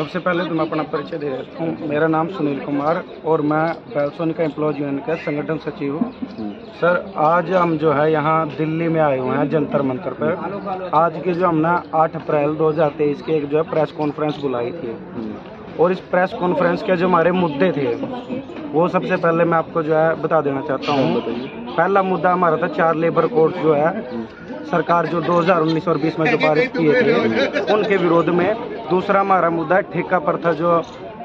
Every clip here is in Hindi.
सबसे पहले तो मैं अपना परिचय दे देता हूँ। मेरा नाम सुनील कुमार और मैं बेलसोनिका एम्प्लॉयज यूनियन का संगठन सचिव हूँ। सर, आज हम जो है यहाँ दिल्ली में आए हुए हैं जंतर मंतर पर। आज की जो हमने 8 अप्रैल 2023 की एक जो है प्रेस कॉन्फ्रेंस बुलाई थी और इस प्रेस कॉन्फ्रेंस के जो हमारे मुद्दे थे वो सबसे पहले मैं आपको जो है बता देना चाहता हूँ। पहला मुद्दा हमारा था 4 लेबर कोड जो है सरकार जो 2019 और 20 में जो पारित किए थे उनके विरोध में। दूसरा हमारा मुद्दा ठेका प्रथा जो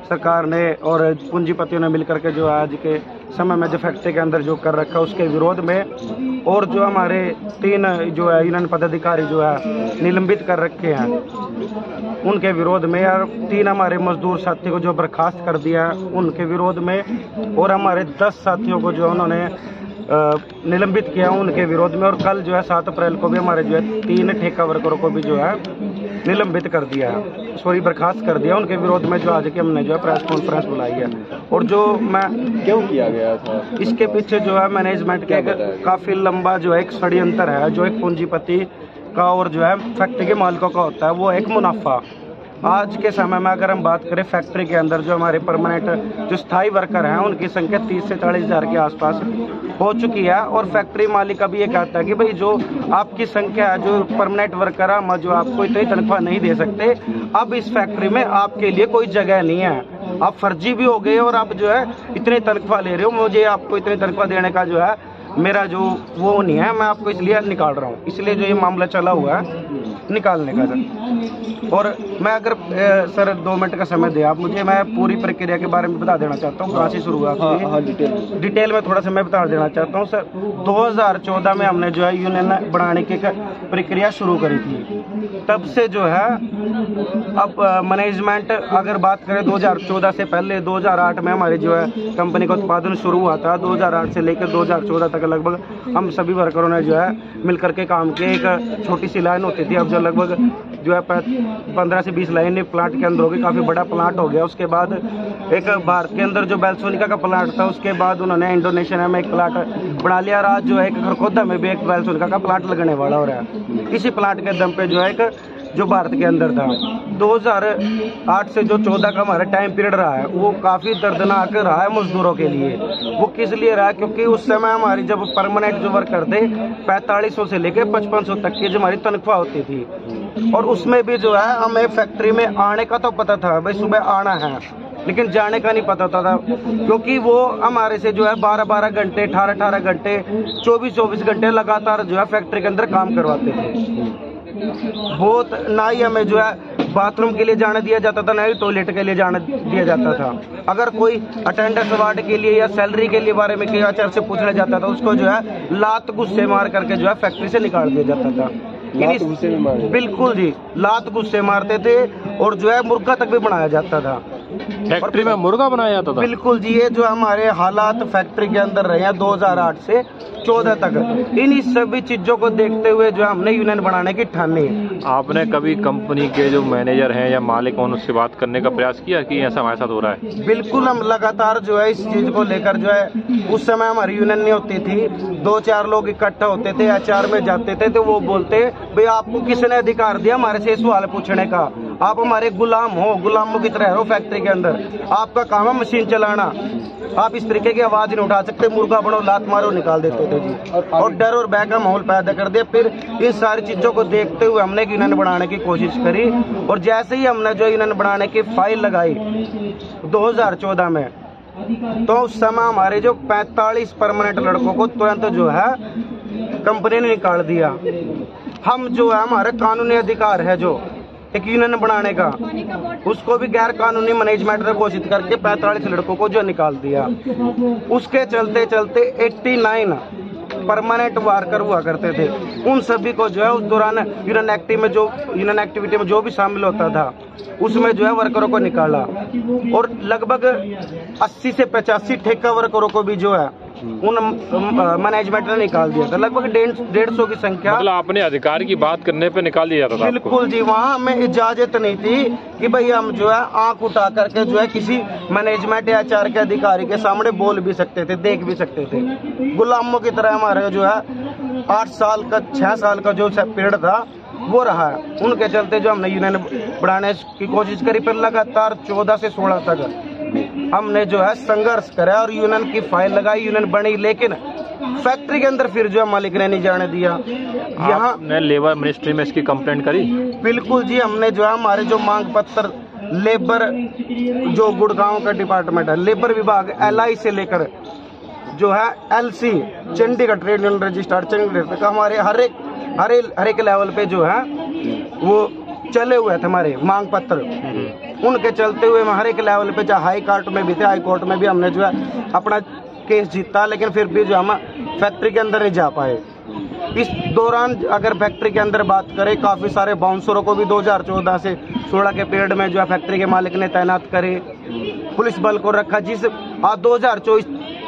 सरकार ने और पूंजीपतियों ने मिलकर के जो आज के समय में जो फैक्ट्री के अंदर जो कर रखा है उसके विरोध में। और जो हमारे 3 जो है यूनियन पदाधिकारी जो है निलंबित कर रखे हैं उनके विरोध में, और 3 हमारे मजदूर साथी को जो बर्खास्त कर दिया है उनके विरोध में, और हमारे 10 साथियों को जो उन्होंने निलंबित किया उनके विरोध में। और कल जो है 7 अप्रैल को भी हमारे जो है 3 ठेका वर्करों को भी जो है निलंबित कर दिया है, सॉरी बर्खास्त कर दिया। उनके विरोध में जो आज के हमने जो है प्रेस कॉन्फ्रेंस बुलाई है। और जो मैं क्यों किया गया था इसके पीछे जो है मैनेजमेंट के काफी लंबा जो है एक षड्यंत्र है। जो एक पूंजीपति का और जो है फैक्ट्री के मालिकों का होता है वो एक मुनाफा। आज के समय में अगर हम बात करें फैक्ट्री के अंदर जो हमारे परमानेंट जो स्थायी वर्कर हैं उनकी संख्या 30 से 40 हज़ार के आसपास हो चुकी है। और फैक्ट्री मालिक अभी ये कहता है कि भाई जो आपकी संख्या है जो परमानेंट वर्कर है हम जो आपको इतनी तनख्वाह नहीं दे सकते, अब इस फैक्ट्री में आपके लिए कोई जगह नहीं है, आप फर्जी भी हो गए और आप जो है इतनी तनख्वाह ले रहे हो, मुझे आपको इतनी तनख्वाह देने का जो है मेरा जो वो नहीं है, मैं आपको इसलिए निकाल रहा हूँ। इसलिए जो ये मामला चला हुआ है निकालने का सर। और मैं अगर सर 2 मिनट का समय दे आप मुझे, मैं पूरी प्रक्रिया के बारे में बता देना चाहता हूँ कहाँ से शुरुआत हुई। डिटेल में थोड़ा सा मैं बता देना चाहता हूँ सर। 2014 में हमने जो है यूनियन बनाने की प्रक्रिया शुरू करी थी। तब से जो है अब मैनेजमेंट अगर बात करें 2014 से पहले 2008 में हमारी जो है कंपनी का उत्पादन शुरू हुआ था। 2008 से लेकर 2014 तक लगभग हम सभी वर्करों ने जो है मिलकर के काम किया। एक छोटी सी लाइन होती थी, अब जो लगभग जो है 15 से 20 लाइन प्लांट के अंदर होगी, काफ़ी बड़ा प्लांट हो गया। उसके बाद एक भारत के अंदर जो बेलसोनिका का प्लांट था उसके बाद उन्होंने इंडोनेशिया में एक प्लांट बना लिया। आज जो है एक खरखोदा में भी एक बेलसोनिका का प्लांट लगने वाला हो रहा है। इसी प्लांट के दम पे जो है एक जो भारत के अंदर था 2008 से जो 14 का हमारा टाइम पीरियड रहा है वो काफ़ी दर्दनाक रहा है मजदूरों के लिए। वो किस लिए रहा है, क्योंकि उस समय हमारी जब परमानेंट जो वर्कर थे 4500 से लेकर 5500 तक की जो हमारी तनख्वाह होती थी। और उसमें भी जो है हमें फैक्ट्री में आने का तो पता था, भाई सुबह आना है, लेकिन जाने का नहीं पता था क्योंकि वो हमारे से जो है 12-12 घंटे 18-18 घंटे 24-24 घंटे लगातार जो है फैक्ट्री के अंदर काम करवाते थे। बहुत ना ही हमें जो है बाथरूम के लिए जाने दिया जाता था, ना ही टॉयलेट के लिए जाने दिया जाता था। अगर कोई अटेंडेंस वार्ड के लिए या सैलरी के लिए बारे में किसी आचार्य से पूछना जाता था उसको जो है लात गुस्से मार करके जो है फैक्ट्री से निकाल दिया जाता था। बिल्कुल जी, लात गुस्से मारते थे और जो है मुर्गा तक भी बनाया जाता था। फैक्ट्री में मुर्गा बनाया जाता था? बिल्कुल जी, ये जो हमारे हालात फैक्ट्री के अंदर रहे हैं 2008 से 14 तक, इन सभी चीजों को देखते हुए जो हमने यूनियन बनाने की ठानी है। आपने कभी कंपनी के जो मैनेजर हैं या मालिक हैं उससे बात करने का प्रयास किया कि ऐसा हमारे साथ हो रहा है? बिल्कुल, हम लगातार जो है इस चीज को लेकर जो है, उस समय हमारी यूनियन नहीं होती थी, 2-4 लोग इकट्ठा होते थे, HR में जाते थे तो वो बोलते भाई आपको किसने अधिकार दिया हमारे से सवाल पूछने का, आप हमारे गुलाम हो, गुलामों की तरह हो फैक्ट्री के अंदर, आपका काम है मशीन चलाना, आप इस तरीके की आवाज नहीं उठा सकते, मुर्गा बनो लात मारो निकाल देते थे जी। और डर और भय का माहौल पैदा कर दिया। फिर इन सारी चीजों को देखते हुए हमने यूनियन बनाने की कोशिश करी और जैसे ही हमने जो यूनियन बनाने की फाइल लगाई 2014 में, तो उस समय हमारे जो 45 परमानेंट लड़कों को तुरंत जो है कंपनी ने निकाल दिया। हम जो है हमारे कानूनी अधिकार है जो एक यूनियन बनाने का, उसको भी गैर कानूनी मैनेजमेंट ने घोषित करके 45 लड़कों को जो निकाल दिया। उसके चलते चलते 89 परमानेंट वर्कर हुआ करते थे, उन सभी को जो है उस दौरान यूनियन एक्टिविटी में जो भी शामिल होता था उसमें जो है वर्करों को निकाला और लगभग 80 से 85 ठेका वर्करों को भी जो है उन मैनेजमेंट ने निकाल दिया था। लगभग 150 की संख्या। मतलब आपने अधिकार की बात करने पे निकाल दिया था? बिल्कुल जी, वहाँ हमें इजाजत नहीं थी कि भाई हम जो है आंख उठा करके जो है किसी मैनेजमेंट या HR के अधिकारी के सामने बोल भी सकते थे, देख भी सकते थे। गुलामों की तरह हमारे जो है 8 साल का 6 साल का जो पीरियड था वो रहा है। उनके चलते जो हमने यूनियन बढ़ाने की कोशिश करी, फिर लगातार 14 से 16 तक हमने जो है संघर्ष करा और यूनियन की फाइल लगाई, यूनियन बनी, लेकिन फैक्ट्री के अंदर फिर जो है मालिक ने नहीं जाने दिया। यहाँ लेबर मिनिस्ट्री में इसकी कंप्लेंट करी? बिल्कुल जी, हमने जो है हमारे जो मांग पत्र लेबर जो गुड़गांव का डिपार्टमेंट है, लेबर विभाग LI से लेकर जो है LC Chandigarh trade union registrar Chandigarh का, हमारे हर एक लेवल पे जो है वो चले हुए थे हमारे मांग पत्र। उनके चलते हुए हर एक लेवल पे, चाहे हाई कोर्ट में भी थे, हाई कोर्ट में भी हमने जो है अपना केस जीता, लेकिन फिर भी जो हम फैक्ट्री के अंदर नहीं जा पाए। इस दौरान अगर फैक्ट्री के अंदर बात करें, काफी सारे बाउंसरों को भी 2014 से 16 के पीरियड में जो है फैक्ट्री के मालिक ने तैनात करे, पुलिस बल को रखा, जिस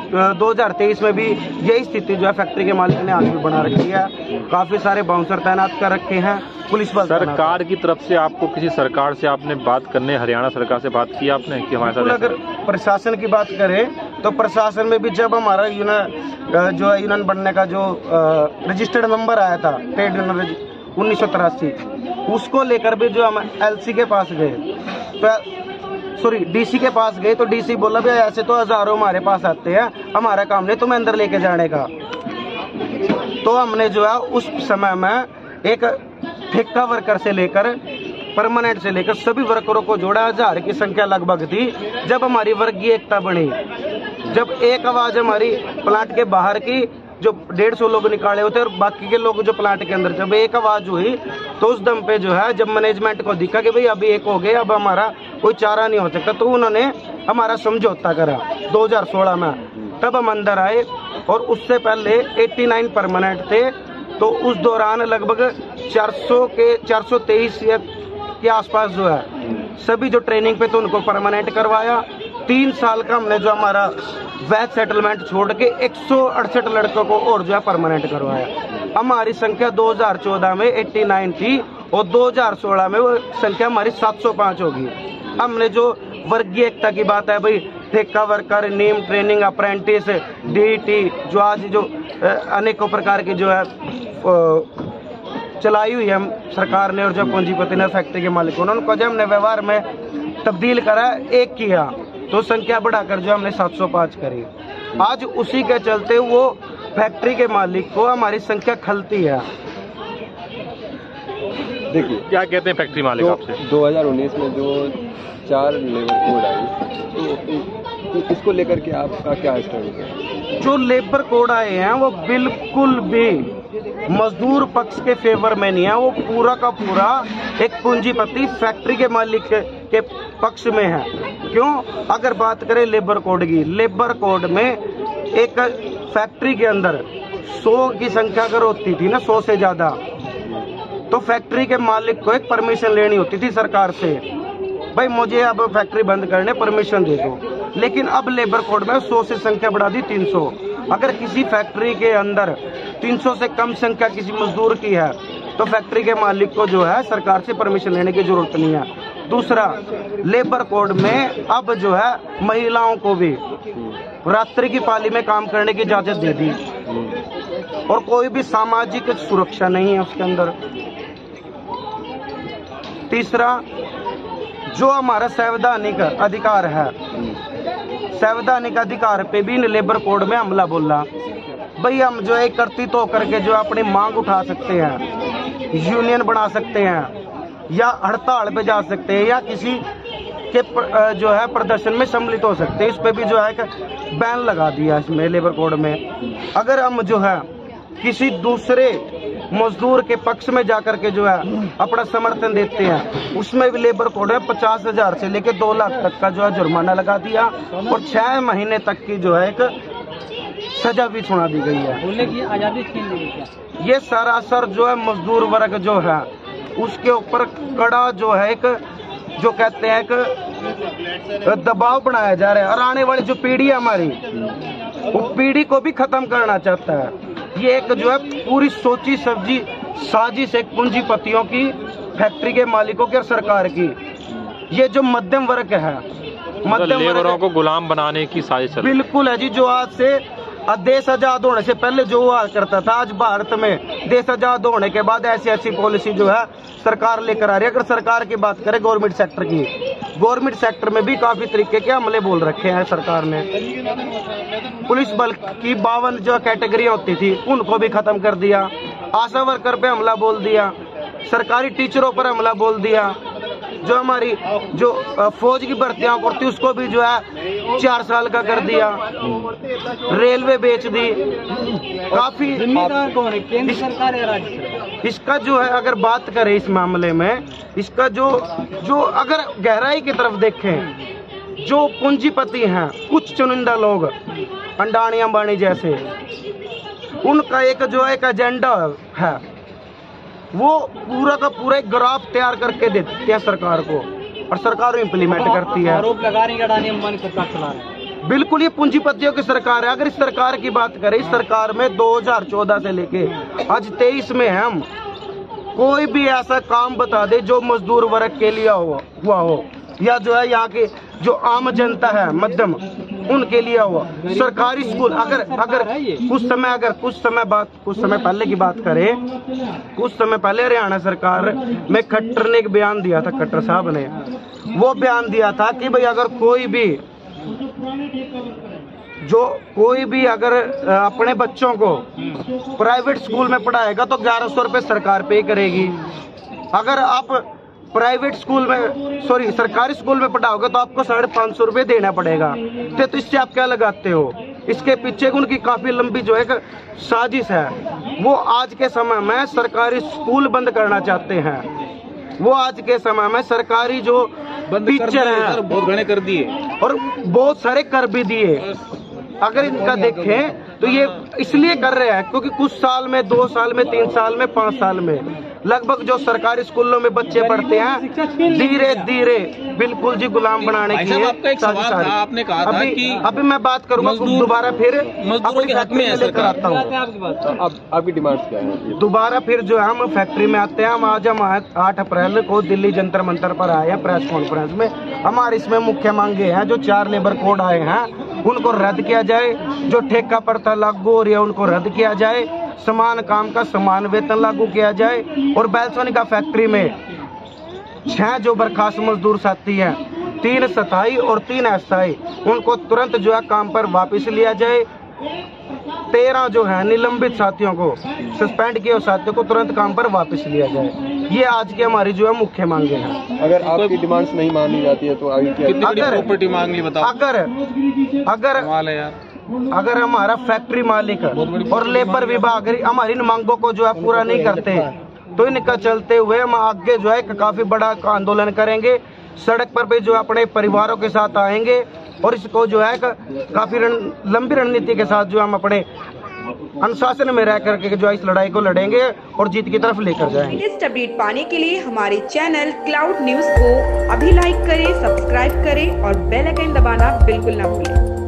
2023 में भी यही स्थिति जो है फैक्ट्री के मालिक ने आज भी बना रखी है। काफी सारे बाउंसर तैनात कर रखे हैं, पुलिस बल। सरकार की तरफ से आपको किसी सरकार से आपने बात करने, हरियाणा सरकार से बात की आपने कि हमारे साथ? अगर प्रशासन की बात करें तो प्रशासन में भी जब हमारा यूनियन बनने का जो रजिस्टर्ड नंबर आया था ट्रेड यूनियन 1983, उसको लेकर भी जो हम LC के पास गए, तो DC के पास गए, तो DC बोला भी ऐसे तो हजारों हमारे पास आते हैं, हमारा काम नहीं तुम्हें अंदर लेके जाने का। तो हमने जो है उस समय में एक ठेका वर्कर से लेकर परमानेंट से लेकर सभी वर्करों को जोड़ा, 1000 की संख्या लगभग थी। जब हमारी वर्गीय एकता बनी, जब एक आवाज हमारी प्लांट के बाहर की, जो 150 लोग निकाले होते और बाकी के लोग जो प्लांट के अंदर, जब एक आवाज हुई तो उस दम पे जो है जब मैनेजमेंट को दिखा कि भाई अभी एक हो गए, अब हमारा कोई चारा नहीं हो सकता, तो उन्होंने हमारा समझौता करा 2016 में। तब हम अंदर आए और उससे पहले 89 परमानेंट थे, तो उस दौरान लगभग 423 के आसपास जो है सभी जो ट्रेनिंग पे थे उनको परमानेंट करवाया। 3 साल का हमने जो हमारा वैध सेटलमेंट छोड़ के 168 लड़कों को और जो है परमानेंट करवाया। हमारी संख्या 2014 में 89 थी और 2016 में वो संख्या हमारी 705 होगी। हमने जो वर्गीय एकता की बात है भाई, ठेका वर्कर, नीम ट्रेनिंग, अप्रेंटिस, DT, जो आज जो अनेकों प्रकार की जो है चलाई हुई है सरकार ने और जो पूंजीपति ने फैक्ट्री के मालिकों ने, उनको जब हमने व्यवहार में तब्दील करा, एक किया, तो संख्या बढ़ाकर जो हमने 705 करी। आज उसी के चलते वो फैक्ट्री के मालिक को हमारी संख्या खलती है। देखिए क्या कहते हैं फैक्ट्री मालिक आपसे? 2019 में जो 4 लेबर कोड आई, तो इसको लेकर के आपका क्या स्टैंड है? जो लेबर कोड आए हैं वो बिल्कुल भी मजदूर पक्ष के फेवर में नहीं है, वो पूरा का पूरा एक पूंजीपति फैक्ट्री के मालिक के पक्ष में है। क्यों? अगर बात करें लेबर कोड की, लेबर कोड में एक फैक्ट्री के अंदर 100 की संख्या अगर होती थी ना, 100 से ज्यादा, तो फैक्ट्री के मालिक को एक परमिशन लेनी होती थी सरकार से, भाई मुझे अब फैक्ट्री बंद करने परमिशन दे दो। लेकिन अब लेबर कोड में 100 से संख्या बढ़ा दी 300। अगर किसी फैक्ट्री के अंदर 300 से कम संख्या किसी मजदूर की है तो फैक्ट्री के मालिक को जो है सरकार से परमिशन लेने की जरूरत नहीं है। दूसरा, लेबर कोड में अब जो है महिलाओं को भी रात्रि की पाली में काम करने की इजाजत दे दी और कोई भी सामाजिक सुरक्षा नहीं है उसके अंदर। तीसरा, जो हमारा संवैधानिक अधिकार है, संवैधानिक अधिकार पे भी लेबर कोड में हमला बोला। भाई हम जो है एकत्रित होकर के जो अपनी मांग उठा सकते हैं, यूनियन बना सकते हैं, या हड़ताल पे जा सकते हैं, या किसी के जो है प्रदर्शन में सम्मिलित हो सकते हैं। इस पे भी जो है बैन लगा दिया इसमें लेबर कोड में। अगर हम जो है किसी दूसरे मजदूर के पक्ष में जाकर के जो है अपना समर्थन देते हैं, उसमें भी लेबर कोड में 50,000 से लेकर 2 लाख तक का जो है जुर्माना लगा दिया और 6 महीने तक की जो है एक सजा भी सुना दी गई है। बोलने की आजादी छीन ली गई। ये सरासर जो है मजदूर वर्ग जो है उसके ऊपर कड़ा जो है एक जो कहते हैं एक दबाव बनाया जा रहा है और आने वाली जो पीढ़ी है हमारी, वो पीढ़ी को भी खत्म करना चाहता है। ये एक जो है पूरी सोची सब्जी साजिश एक पूंजीपतियों की, फैक्ट्री के मालिकों की और सरकार की। ये जो मध्यम वर्ग है, मध्यम लेबरों को गुलाम बनाने की साजिश। बिल्कुल है जी। जो आज से देश आजाद होने से पहले जो हुआ करता था, आज भारत में देश आजाद होने के बाद ऐसी ऐसी पॉलिसी जो है सरकार लेकर आ रही है। अगर सरकार की बात करें गवर्नमेंट सेक्टर की, गवर्नमेंट सेक्टर में भी काफी तरीके के हमले बोल रखे हैं सरकार ने। पुलिस बल की 52 जो कैटेगरियां होती थी उनको भी खत्म कर दिया, आशा वर्कर पे हमला बोल दिया, सरकारी टीचरों पर हमला बोल दिया, जो हमारी जो फौज की भर्तियां करती उसको भी जो है 4 साल का कर दिया, रेलवे बेच दी। काफी जिम्मेदार कौन है, केंद्र सरकार या राज्य सरकार? इसका जो है अगर बात करें इस मामले में, इसका जो अगर गहराई की तरफ देखें, जो पूंजीपति हैं कुछ चुनिंदा लोग अंडानी अंबानी जैसे, उनका एक जो एक एजेंडा है वो पूरा का पूरा एक ग्राफ तैयार करके देते हैं सरकार को और सरकार इम्प्लीमेंट करती है। आरोप लगा रही है अडानी अंबानी सरकार चला रहे हैं। बिल्कुल ये पूंजीपतियों की सरकार है। अगर इस सरकार की बात करें, इस सरकार में 2014 से लेके आज 23 में हम कोई भी ऐसा काम बता दे जो मजदूर वर्ग के लिए हुआ हो या जो है यहाँ के जो आम जनता है मध्यम उनके लिए हुआ। सरकारी स्कूल अगर कुछ समय पहले की बात करें, कुछ समय पहले हरियाणा सरकार में खट्टर ने एक बयान दिया था, खट्टर साहब ने वो बयान दिया था कि भाई अगर कोई भी अगर अपने बच्चों को प्राइवेट स्कूल में पढ़ाएगा तो 1100 रुपये सरकार पे करेगी। अगर आप सरकारी स्कूल में पढ़ाओगे तो आपको 550 रुपये देना पड़ेगा। तो इससे आप क्या लगाते हो? इसके पीछे उनकी काफी लंबी जो है साजिश है। वो आज के समय में सरकारी स्कूल बंद करना चाहते हैं। वो आज के समय में सरकारी जो टीचर हैं बहुत घने कर दिए और बहुत सारे कर भी दिए। अगर इनका देखें तो ये इसलिए कर रहे हैं क्योंकि कुछ साल में, 2 साल में, 3 साल में, 5 साल में लगभग जो सरकारी स्कूलों में बच्चे पढ़ते हैं धीरे धीरे बिल्कुल जी गुलाम बनाने की आपने कहा था कि अभी मैं बात करूंगा दोबारा फिर मजदूरों के हक में है सरकार। आता हूँ। अब आपकी डिमांड क्या है? दोबारा फिर जो है हम फैक्ट्री में आते हैं। हम 8 अप्रैल को दिल्ली जंतर मंतर पर आए हैं प्रेस कॉन्फ्रेंस में। हमारी इसमें मुख्य मांगे हैं जो 4 लेबर कोड आए हैं उनको रद्द किया जाए, जो ठेका प्रथा लागू हो रही है उनको रद्द किया जाए, समान काम का समान वेतन लागू किया जाए और बेलसोनिका फैक्ट्री में 6 जो बर्खास्त मजदूर साथी हैं, 3 स्थायी और 3 अस्थायी, उनको तुरंत जो है काम पर वापस लिया जाए। 13 जो है निलंबित साथियों को, सस्पेंड किए साथियों को तुरंत काम पर वापस लिया जाए। ये आज की हमारी जो है मुख्य मांगे हैं। अगर आपकी डिमांड्स नहीं मानी जाती है तो आगे क्या? प्रॉपर्टी मांग ली बताओ। अगर हमारा फैक्ट्री मालिक और लेबर विभाग हमारी इन मांगों को जो है पूरा नहीं करते तो इनका चलते हुए हम आगे जो है काफी बड़ा आंदोलन करेंगे। सड़क पर भी जो अपने परिवारों के साथ आएंगे और इसको जो है काफी लंबी रणनीति के साथ जो हम अपने अनुशासन में रह करके जो इस लड़ाई को लड़ेंगे और जीत की तरफ लेकर जाएंगे। लेटेस्ट अपडेट पाने के लिए हमारे चैनल क्लाउड न्यूज को अभी लाइक करें, सब्सक्राइब करें और बेल आइकन दबाना बिल्कुल ना भूलें।